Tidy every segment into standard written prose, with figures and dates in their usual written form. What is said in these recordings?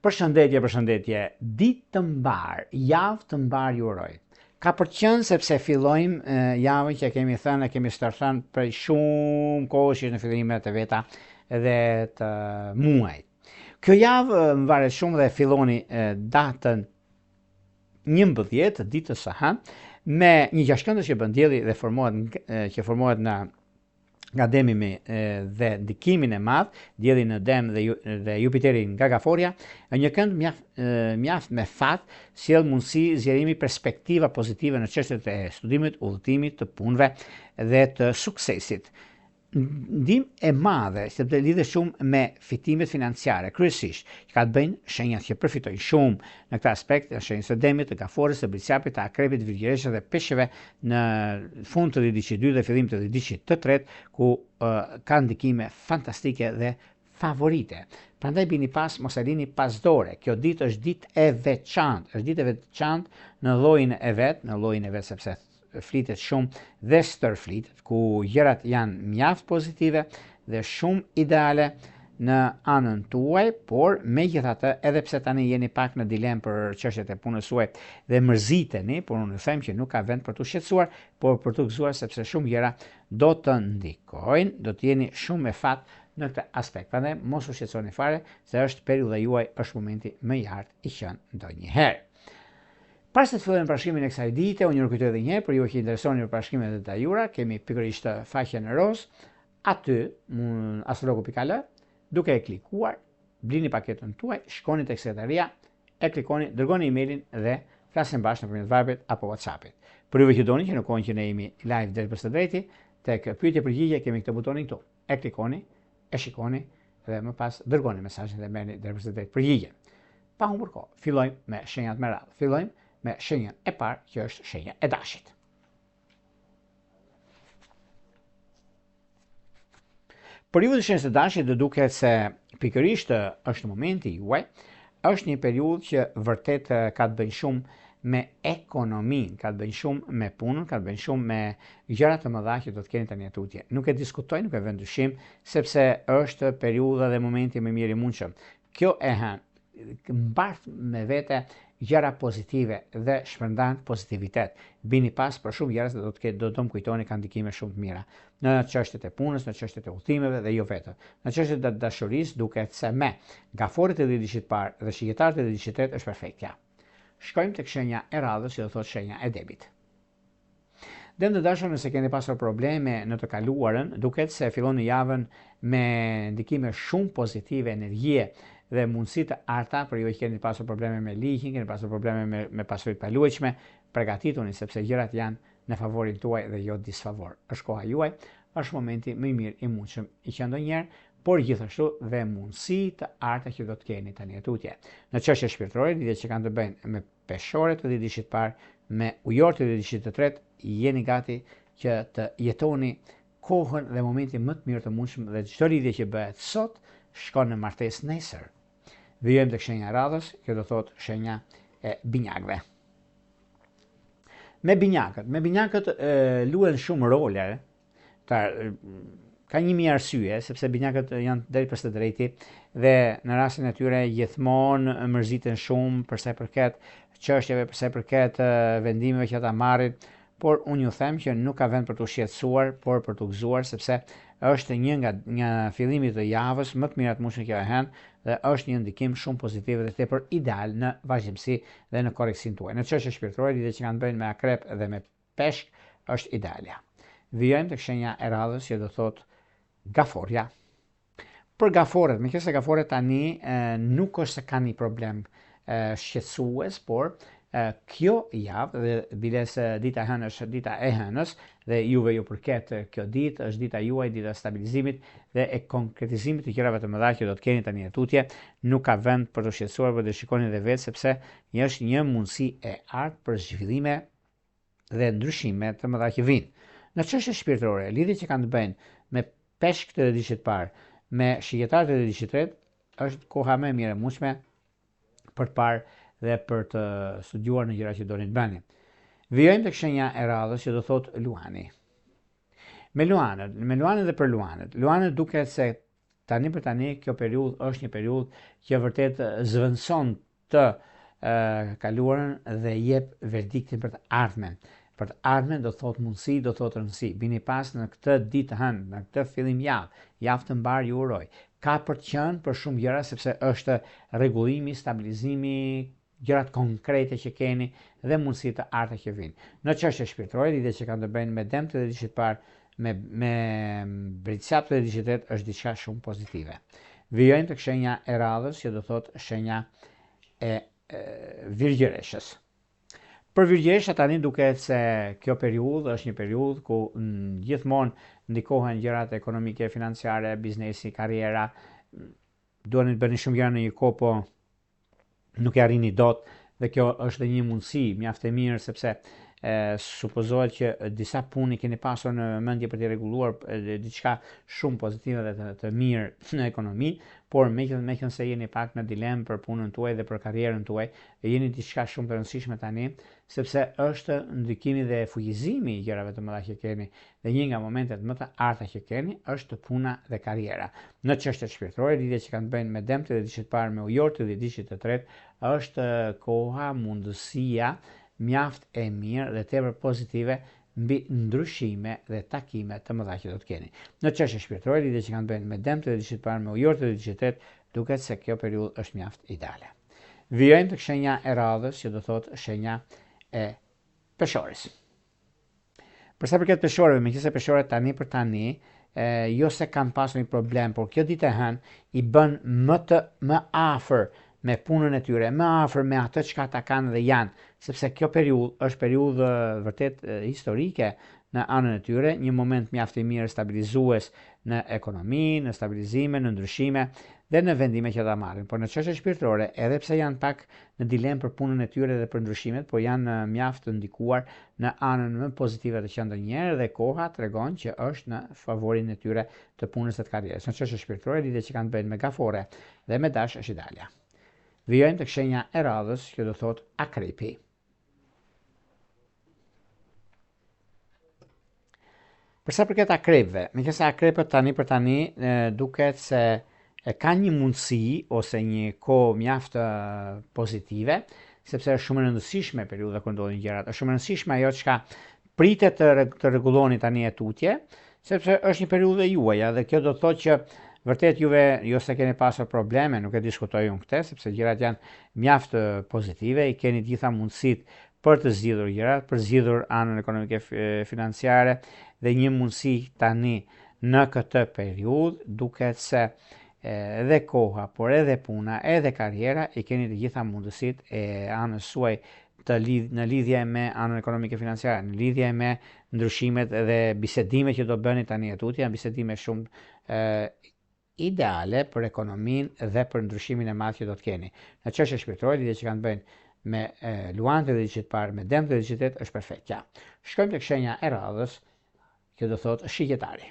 Përshëndetje, ditë të mbar, javë të mbar ju uroj. Ka për qënë sepse fillojmë javën që kemi thënë, kemi startuar prej shumë kohësh në fillimet e veta dhe të muajit. Kjo javë më varet shumë dhe filloni datën 11 ditës së hënë me një gjashkëndës që bën dielli dhe formohet nga demimi dhe ndikimin e madh, dielli në dem dhe Jupiteri nga Gaforia, një kënd mjaft me fat sjell mundësi zgjerimi perspektiva pozitive në çështjet e studimit, udhëtimit, të punëve dhe të suksesit. Ndihmë e madhe sepse lidhet shumë me fitimet financiare, kryesisht, që ka të bëjnë shenjat që përfitojnë shumë në këtë aspekt, shenjat e demit, të Gaforës, të Brisjapit, të Akrepit, Virgjëreshit dhe Peshqeve në fund të ditësit 2 dhe fillim të ditësit të 3, ku ka ndikime fantastike dhe favorite. Prandaj bini pas, mos e lini pas dore. Kjo ditë është ditë e veçantë, në llojin e vet, sepse flitet shumë dhe stërflitet, ku gjërat janë mjaft pozitive dhe shumë ideale në anën tuaj, por megjithatë, edhe pse tani jeni pak në dilemë për çështjet e punës suaj dhe mërziteni, por unë them që nuk ka vend për të shqetësuar, por për të gëzuar sepse shumë gjëra do të ndikojnë, do të jeni shumë me fat në këtë aspekt. Prandaj mos u shqetësoni fare, se është periudha juaj, është momenti më i artë i qenë ndonjëherë. Para se të fillojmë parashikimin e kësaj dite, unë ju kujtoj edhe një herë për ju që interesoni për parashikimet e detajura, kemi pikërisht faqen e roz, aty astrologu.al, duke e klikuar, blini paketën tuaj, shkoni tek sekretaria, e klikoni, dërgoni emailin dhe flasim bashkë nëpërmjet Viberit apo WhatsAppit. Për ju që doni që në kohën që ne jemi live drejt për së drejti, tek pyetje përgjigje kemi këtë butonin këtu. E klikoni, e shikoni dhe më pas dërgoni mesazhin dhe merrni drejt për së drejti përgjigjen. Pa humbur kohë, fillojmë me shenjat me radhë. Fillojmë me shenjën e parë, që është shenja e dashit. Për ju të shenjës e dashit dhe duket se pikërisht është momenti juaj, është një periudhë që vërtet ka të bëjë shumë me ekonominë, ka të bëjë shumë me punën, ka të bëjë shumë me gjëra të mëdha që do të keni tani tutje. Nuk e diskutoj, nuk e vend dyshim, sepse është periudha dhe momenti më mirë i mundshëm. Kjo e mbart me vete gjëra pozitive dhe shpërndan pozitivitet. Bini pas për shumë gjëra se do të më kujtoni kanë ndikime shumë të mira. Në çështjet e punës, në çështjet e udhëtimeve dhe jo vetëm. Në çështjet e dashurisë duket se me Gaforit e ditësit parë dhe Shigjetarët e ditësit tretë është perfektja. Shkojmë tek shenja e radhës, që do thotë shenja e debit. Dem të dashur, nëse keni pasur probleme në të kaluarën, duket se filloni javën me ndikime shumë pozitive, energjie dhe mundësi të arta për ju që keni pasur probleme me ligjin, keni pasur probleme me pasurit paluajtshme, përgatituni sepse gjërat janë në favorin tuaj dhe jo disfavor. Është koha juaj, është momenti më i mirë i mundshëm i që ndonjëherë, por gjithashtu dhe mundësi të arta që do të keni tani tutje. Në çështje shpirtërore, lidhjet që kanë të bëjnë me peshorët të ditësit parë, me ujorët të ditësit të tretë, jeni gati që të jetoni kohën dhe momentin më të mirë të mundshëm dhe çdo lidhje që bëhet sot shkon në martesë nesër. Vijojmë tek shenja e radhës, kjo do thotë shenja e binjakëve. Me binjakët luajnë shumë role, ka një mijë arsye, sepse binjakët janë drejt për së drejti dhe në rastin e tyre gjithmonë mërziten shumë për sa i përket çështjeve, për sa i përket vendimeve që ata marrin, por unë ju them që nuk ka vend për të shqetësuar, por për të gëzuar, sepse është një nga fillimi të javës më të mirat mundshëm që e hen dhe është një ndikim shumë pozitiv dhe tepër ideal në vazhdimsi dhe në korreksin tuaj. Në çështje shpirtërore, lidhjet që kanë bëjnë me Akrep dhe me Peshk është idealja. Vijojmë tek shenja e radhës, që do thotë Gaforja. Për Gaforët, meqenëse Gaforët tani nuk është se kanë një problem shqetësues, por kjo javë dhe biles dita e hënës është dita e hënës dhe juve ju përket kjo ditë, është dita juaj, dita stabilizimit dhe e konkretizimit të gjërave të mëdha që do të keni tani tutje, nuk ka vend për të shqetësuar, por të shikoni edhe vetë sepse është një mundësi e artë për zhvillime dhe ndryshime të mëdha që vinë. Në çështje shpirtërore, lidhjet që kanë të bëjnë me Peshkët e ditësit parë, me Shigjetarët e ditësit tretë, është koha më e mirë e mundshme për të parë dhe për të studiuar në gjëra që doni të bëni. Vijojmë tek shenja e radhës, që do thotë Luani. Me Luanët dhe për Luanët. Luanët duket se tani për tani kjo periudhë është një periudhë që vërtet zëvendëson të kaluarën dhe jep verdiktin për të ardhmen. Për të ardhmen do thot mundësi, do thot rëndësi. Bini pas në këtë ditë hënë, në këtë fillim javë të mbar ju uroj. Ka për të qenë për shumë gjëra sepse është rregullimi, stabilizimi, gjërat konkrete që keni dhe mundësi të arta që vinë. Në çështje shpirtërore, lidhje që kanë të bëjnë me dëmt dhe dishit parë, me britsap dhe dishitet është diçka shumë pozitive. Vijojmë tek shenja e radhës, që do thot shenja e virgjëreshës. Për virgjëresha tani duket se kjo periudhë është një periudhë ku gjithmonë ndikohen gjërat ekonomike, financiare, biznesi, karriera. Duani të bëni shumë gjëra në një kohë, po nuk e arrini dot, dhe kjo është dhe një mundësi mjaft e mirë sepse supozohet që disa punë keni pasur në mendje për të rregulluar diçka shumë pozitive dhe të mirë në ekonomi, por meqense jeni pak në dilemë për punën tuaj dhe për karrierën tuaj, jeni diçka shumë të rëndësishme tani, sepse është ndikimi dhe fuqizimi i gjërave të mëdha që keni, dhe një nga momentet më të arta që keni është puna dhe karriera. Në çështjet shpirtërore, lidhje që kanë të bëjnë me dëmtë dhe dishit parë, me ujortë dhe dishit të tretë, është koha, mundësia mjaft e mirë dhe tepër pozitive mbi ndryshime dhe takime të mëdha që do të keni. Në çështje shpirtërore, lidhje që kanë të bëjnë me dëmtë dhe dishit parë, me ujortë dhe dishit të tretë, duket se kjo periudhë është mjaft ideale. Vijojmë tek shenja e radhës, që do thotë shenja e peshores. Për sa përket peshorëve, meqense peshorët tani për tani jo se kanë pasur një problem, por kjo ditë e hënë i bën më afër me punën e tyre, më afër me atë çka ata kanë dhe janë, sepse kjo periudhë është periudhë vërtet historike në anën e tyre, një moment mjaft i mirë stabilizues në ekonomi, në stabilizime, në ndryshime dhe në vendime që ta marrin. Por në çështje shpirtërore, edhe pse janë pak në dilemë për punën e tyre dhe për ndryshimet, por janë mjaft të ndikuar në anën më pozitive të qendrës dhe koha tregon që është në favorin e tyre të punës dhe të karrierës. Në çështje shpirtërore, lidhje që kanë bëjnë me gafore dhe me dash është ideale. Vijojmë tek shenja e radhës, që do thot akrepi. Për sa përket akrepëve, meqense akrepët tani për tani duket se kanë një mundësi ose një kohë mjaft pozitive, sepse është shumë e rëndësishme periudha kur ndodhin gjërat. Është shumë e rëndësishme ajo çka pritet të rregulloni tani e tutje, sepse është një periudhë juaja dhe kjo do të thotë që vërtet juve jo se keni pasur probleme, nuk e diskutoj unë këtë, sepse gjërat janë mjaft pozitive, i keni gjitha mundësitë për të zgjidhur gjërat, për zgjidhur anën ekonomike financiare, dhe një mundësi tani në këtë periudhë duket se edhe koha, por edhe puna, edhe karriera, i keni të gjitha mundësitë e anës suaj në lidhje me anën ekonomike financiare, në lidhje me ndryshimet dhe bisedimet që do bëni tani e tutje, janë bisedime shumë ideale për ekonominë dhe për ndryshimin e madh që do të keni. Në çështje shpirtërore, lidhje që kanë bëjnë me luantë dhe dishit parë, me dëmtë dhe dishit është perfektja. Shkojmë tek shenja e radhës, që do thotë shigjetari.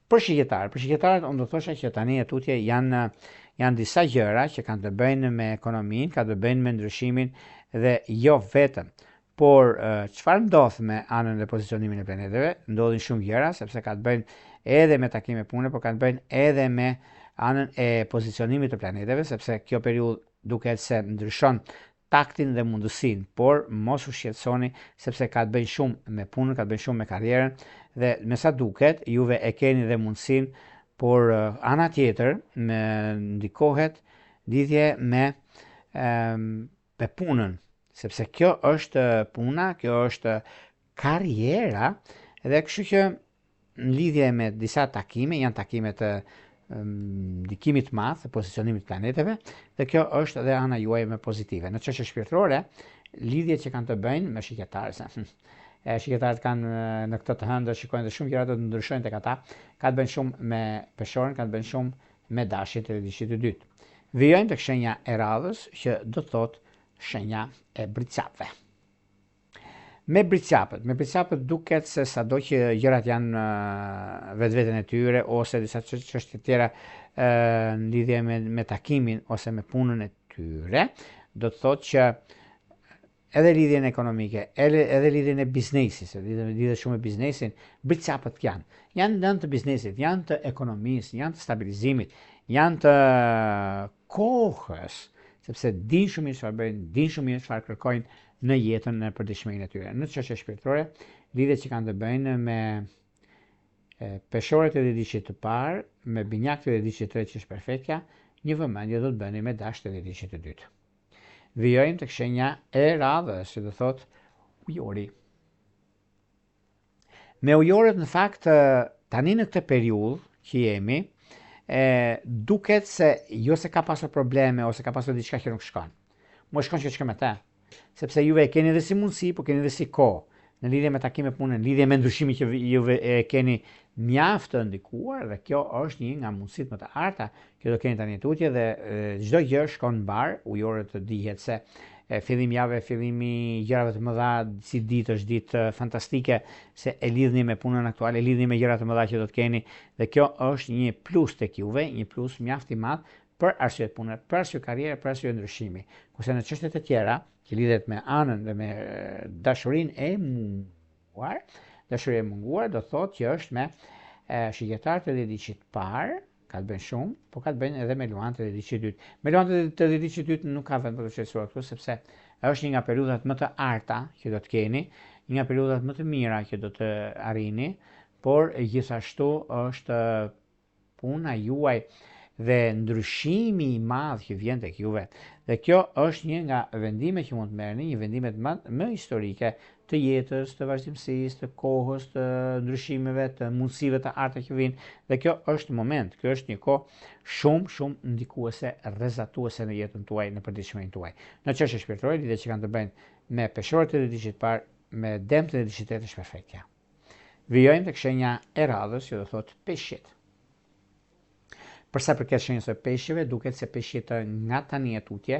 Për shigjetarët unë do thosha që tani e tutje janë disa gjëra që kanë të bëjnë me ekonominë, kanë të bëjnë me ndryshimin dhe jo vetëm. Por çfarë ndodh me anën dhe pozicionimin e planeteve? Ndodhin shumë gjëra, sepse ka të bëjnë edhe me takime pune, por kanë të bëjnë edhe me anën e pozicionimit të planeteve, sepse kjo periudhë duket se ndryshon taktin dhe mundësinë, por mos u shqetësoni sepse ka të bëjnë shumë me punën, ka të bëjnë shumë me karrierën, dhe me sa duket juve e keni dhe mundësinë, por ana tjetër ndikohet lidhje me punën, sepse kjo është puna, kjo është karriera, dhe kështu që në lidhje me disa takime, janë takime të ndikimit madh të pozicionimit të planeteve, dhe kjo është edhe ana juaj më pozitive. Në çështje shpirtërore, lidhjet që kanë të bëjnë me shigjetarët. Shigjetarët kanë në këtë të hënë shikojnë dhe shumë gjëra do të ndryshojnë tek ata, ka të bëjnë shumë me peshorën, ka të bëjnë shumë me dashjet e dishit të dytë. Vijojmë tek shenja e radhës, që do të thotë shenja e britsapëve. Me britsapët duket se sado që gjërat janë vetveten e tyre ose disa çështje tjera në lidhje me takimin ose me punën e tyre, do të thotë që edhe lidhjen ekonomike, edhe lidhjen e biznesit, se lidhet shumë me biznesin, britsapët janë. Janë të biznesit, janë të ekonomisë, janë të stabilizimit, janë të kohës, sepse din shumë mirë çfarë bëjnë, din shumë mirë çfarë kërkojnë në jetën në përditshmërinë e tyre. Në çështje shpirtërore, lidhjet që kanë të bëjnë me peshorët e dedicit të parë, me binjakët e dedicit të tretë që është perfektja, një vëmendje do të bëni me dashët e dedicit të dytë. Vijojmë tek shenja e radhës, që do thotë ujori. Me ujorët në fakt tani në këtë periudhë që jemi, duket se jo se ka pasur probleme ose ka pasur diçka që nuk shkon. Mo shkon që shkon me te. Sepse juve e keni edhe si mundësi, po keni edhe si kohë. Në lidhje me takime pune, në lidhje me ndryshimin që juve e keni mjaft të ndikuar, dhe kjo është një nga mundësitë më të arta që do keni tani tutje, dhe çdo gjë shkon mbar, ujorët të dihet se fillim jave, fillimi gjërave të mëdha, si ditë është ditë fantastike, se e lidhni me punën aktuale, e lidhni me gjëra të mëdha që do të keni, dhe kjo është një plus tek juve, një plus mjaft i madh për arsye pune, për arsye karriere, për arsye ndryshimi. Kurse në çështjet e tjera, që lidhet me anën dhe me dashurinë e munguar, dashuria e munguar do thotë që është me shigjetarët e dedicit parë, ka të bëjnë shumë, po ka të bëjnë edhe me luanët e dedicit dytë. Me luanët e dedicit dytë nuk ka vend për të shqetësuar këtu, sepse është një nga periudhat më të arta që do të keni, një nga periudhat më të mira që do të arrini, por gjithashtu është puna juaj dhe ndryshimi i madh që vjen tek juve. Dhe kjo është një nga vendimet që mund të merrni, një vendimet më historike të jetës, të vazhdimësisë, të kohës, të ndryshimeve, të mundësive të arta që vijnë. Dhe kjo është moment, kjo është një kohë shumë ndikuese, rrezatuese në jetën tuaj, në përditshmërinë tuaj. Në çështje shpirtërore, lidhjet që kanë të bëjnë me peshorët e dedicit parë, me dëmt e dedicit tretë është perfektja. Vijojmë tek shenja e radhës, që do thotë peshqit. Për sa përket shenjës së peshqeve, duket se peshqit nga tani e tutje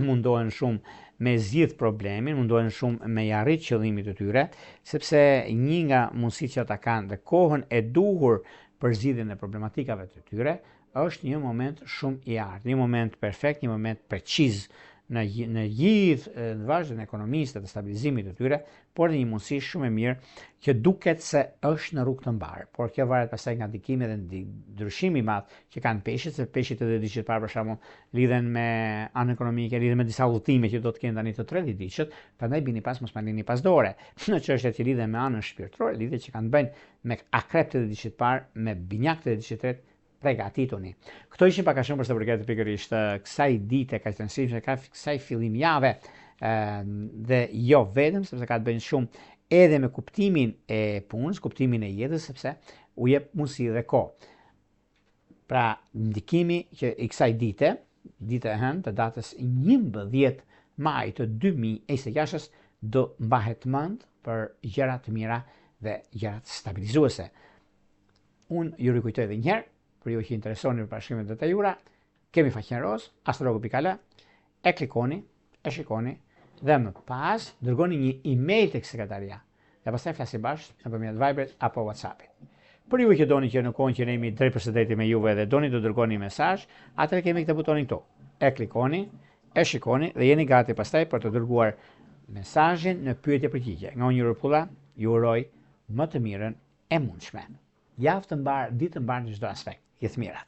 mundohen shumë me zgjidh problemin, mundohen shumë me arrit qëllimit të tyre, sepse një nga mundësitë që ata kanë dhe kohën e duhur për zgjidhjen e problematikave të tyre është një moment shumë i artë, një moment perfekt, një moment preciz në gjithë në vazhdën e ekonomisë dhe të stabilizimit të tyre, por dhe një mundësi shumë e mirë që duket se është në rrugë të mbarë, por kjo varet pastaj nga ndikimi dhe ndryshimi i madh që kanë peshqit, se peshqit e dedicit parë për shembull lidhen me anë ekonomike, lidhen me disa udhëtime që do të kenë tani të tre dedicit, prandaj bini pas mos marrni pas dore. Në çështjet që lidhen me anën shpirtërore, lidhjet që kanë bëjnë me akrepët e dedicit parë, me binjakët e dedicit tretë, pregatituni. Këto ishin pak a shumë për sa përket pikërisht kësaj dite kaq të rëndësishme, kësaj fillim jave, dhe jo vetëm sepse ka të bëjë shumë edhe me kuptimin e punës, kuptimin e jetës, sepse u jep mundësi dhe kohë. Pra, ndikimi që i kësaj dite e hënë të datës 11 maj të 2026 do mbahet mend për gjëra të mira dhe gjëra stabilizuese. Unë ju rikujtoj edhe një herë, për ju që interesoni për parashikimet detajura, kemi faqen roz, astrologu.al, e klikoni, e shikoni, dhe më pas dërgoni një email tek sekretaria, dhe pastaj flasim bashkë nëpërmjet Viberit apo WhatsAppit. Për ju që doni që në kohën që ne jemi drejt përshëndetje me juve dhe doni të dërgoni mesazh, atëherë kemi këtë butonin këtu. E klikoni, e shikoni dhe jeni gati pastaj për të dërguar mesazhin në pyetje-përgjigje. Nga unë Rupulla, ju uroj më të mirën e mundshme. Javë të mbar, ditë të mbar në çdo aspekt. Gjithë mirat.